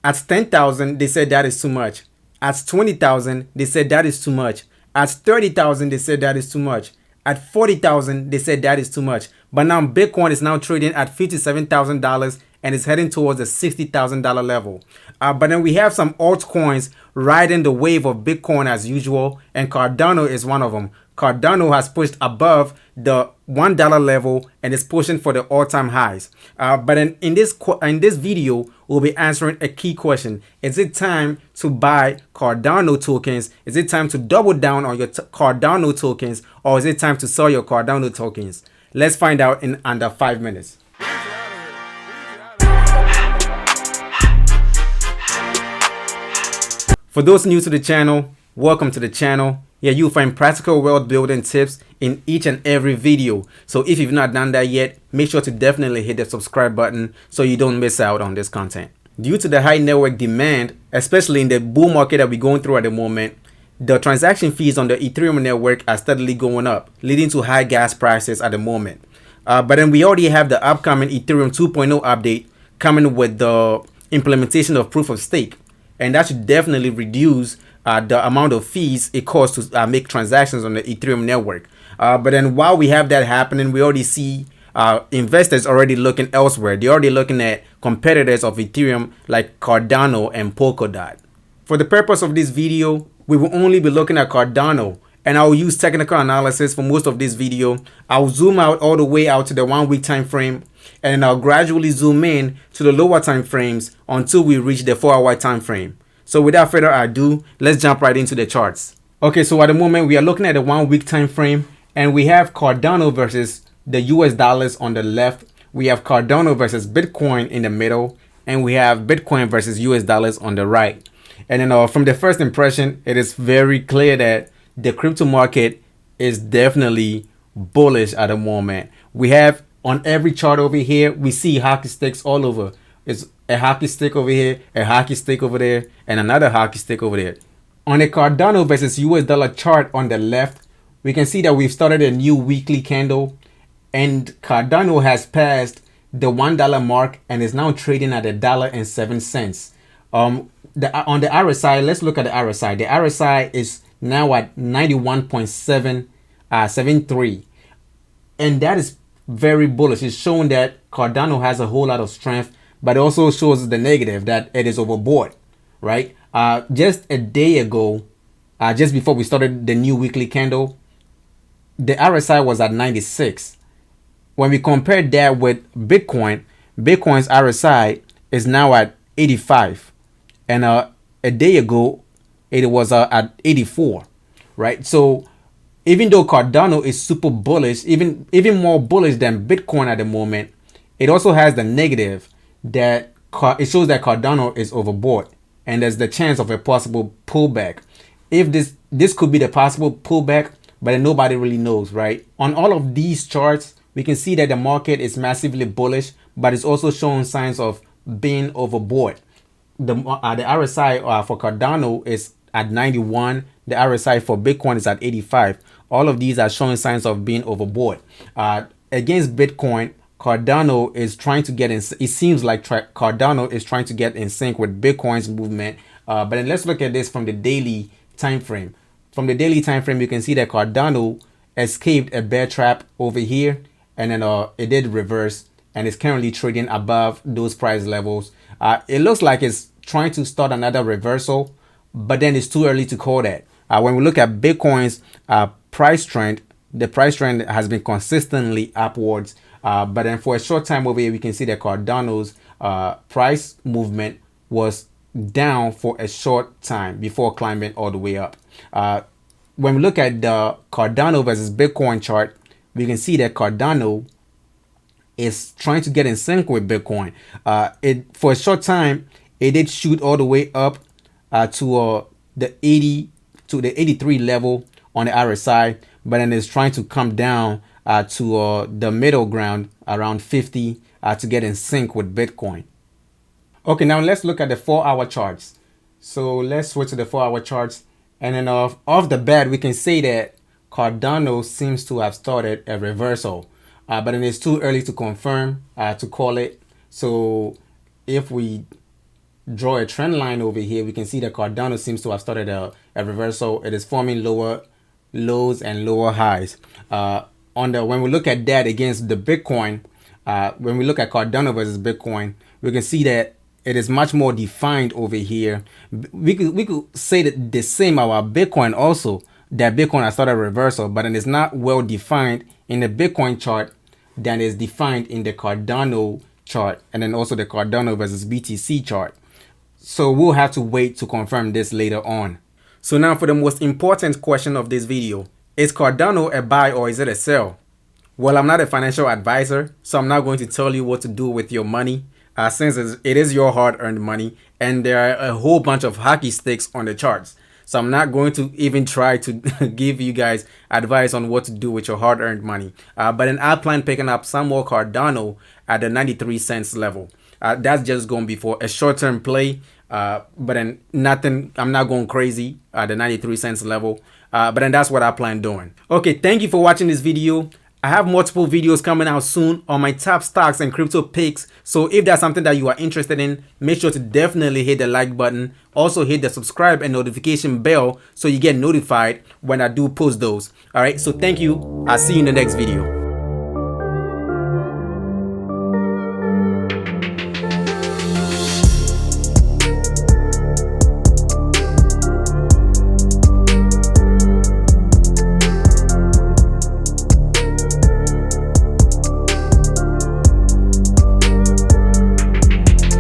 At 10,000, they said that is too much. At 20,000, they said that is too much. At 30,000, they said that is too much. At 40,000, they said that is too much. But now Bitcoin is now trading at $57,000 and is heading towards the $60,000 level. But then we have some altcoins riding the wave of Bitcoin as usual, and Cardano is one of them. Cardano has pushed above the $1 level and is pushing for the all-time highs. But in this video, we'll be answering a key question. Is it time to buy Cardano tokens? Is it time to double down on your Cardano tokens, or is it time to sell your Cardano tokens? Let's find out in under 5 minutes. For those new to the channel, welcome to the channel. Here you'll find practical wealth building tips in each and every video. So if you've not done that yet, make sure to definitely hit the subscribe button so you don't miss out on this content. Due to the high network demand, especially in the bull market that we're going through at the moment, the transaction fees on the Ethereum network are steadily going up, leading to high gas prices at the moment. But then we already have the upcoming Ethereum 2.0 update coming with the implementation of proof of stake. And that should definitely reduce the amount of fees it costs to make transactions on the Ethereum network. But then while we have that happening, we already see investors already looking elsewhere. They're already looking at competitors of Ethereum like Cardano and Polkadot. For the purpose of this video, we will only be looking at Cardano, and I'll use technical analysis for most of this video. I'll zoom out all the way out to the 1 week time frame, and then I'll gradually zoom in to the lower time frames until we reach the 4-hour time frame. So without further ado, let's jump right into the charts. Okay, so at the moment we are looking at the 1 week time frame, and we have Cardano versus the US dollars on the left. We have Cardano versus Bitcoin in the middle, and we have Bitcoin versus US dollars on the right. And then from the first impression, it is very clear that the crypto market is definitely bullish at the moment. We have on every chart over here, we see hockey sticks all over. It's a hockey stick over here, a hockey stick over there, and another hockey stick over there. On the Cardano versus US dollar chart on the left, we can see that we've started a new weekly candle, and Cardano has passed the $1 mark and is now trading at $1.07. On the RSI, let's look at the RSI. The RSI is now at 91.773, and that is very bullish. It's showing that Cardano has a whole lot of strength, but it also shows the negative, that it is overbought, right? Just a day ago, just before we started the new weekly candle, the RSI was at 96. When we compare that with Bitcoin, Bitcoin's RSI is now at 85. And a day ago, it was at 84, right? So even though Cardano is super bullish, even more bullish than Bitcoin at the moment, it also has the negative that it shows that Cardano is overbought, and there's the chance of a possible pullback. If this could be the possible pullback, but nobody really knows, right? On all of these charts, we can see that the market is massively bullish, but it's also showing signs of being overbought. The RSI for Cardano is at 91. The RSI for Bitcoin is at 85. All of these are showing signs of being overbought. Against Bitcoin, Cardano is trying to get in. It seems like Cardano is trying to get in sync with Bitcoin's movement. But then let's look at this from the daily time frame. From the daily time frame, you can see that Cardano escaped a bear trap over here, and then it did reverse, and it's currently trading above those price levels. It looks like it's trying to start another reversal, but then it's too early to call that. When we look at Bitcoin's price trend, the price trend has been consistently upwards. But then for a short time over here, we can see that Cardano's price movement was down for a short time before climbing all the way up. When we look at the Cardano versus Bitcoin chart, we can see that Cardano is trying to get in sync with Bitcoin. For a short time, it did shoot all the way up to the 83 level on the RSI, but then it's trying to come down to the middle ground around 50 to get in sync with Bitcoin. Okay, now let's look at the 4-hour charts. So let's switch to the 4-hour charts, and then off the bat, we can say that Cardano seems to have started a reversal. But then it's too early to confirm, to call it. So if we draw a trend line over here, we can see that Cardano seems to have started a reversal. It is forming lower lows and lower highs. When we look at that against the Bitcoin, when we look at Cardano versus Bitcoin, we can see that it is much more defined over here. We could say that the same about Bitcoin also, that Bitcoin has started a reversal, but it is not well defined in the Bitcoin chart than is defined in the Cardano chart, and then also the Cardano versus BTC chart. So we'll have to wait to confirm this later on. So now for the most important question of this video. Is Cardano a buy or is it a sell? Well, I'm not a financial advisor, so I'm not going to tell you what to do with your money, since it is your hard-earned money, and there are a whole bunch of hockey sticks on the charts. So I'm not going to even try to give you guys advice on what to do with your hard-earned money. But then I plan picking up some more Cardano at the 93 cents level. That's just going to be for a short-term play. But then nothing, I'm not going crazy at the 93 cents level. But then that's what I plan doing. Okay, thank you for watching this video. I have multiple videos coming out soon on my top stocks and crypto picks. So if that's something that you are interested in, make sure to definitely hit the like button. Also hit the subscribe and notification bell so you get notified when I do post those. All right, so thank you. I'll see you in the next video.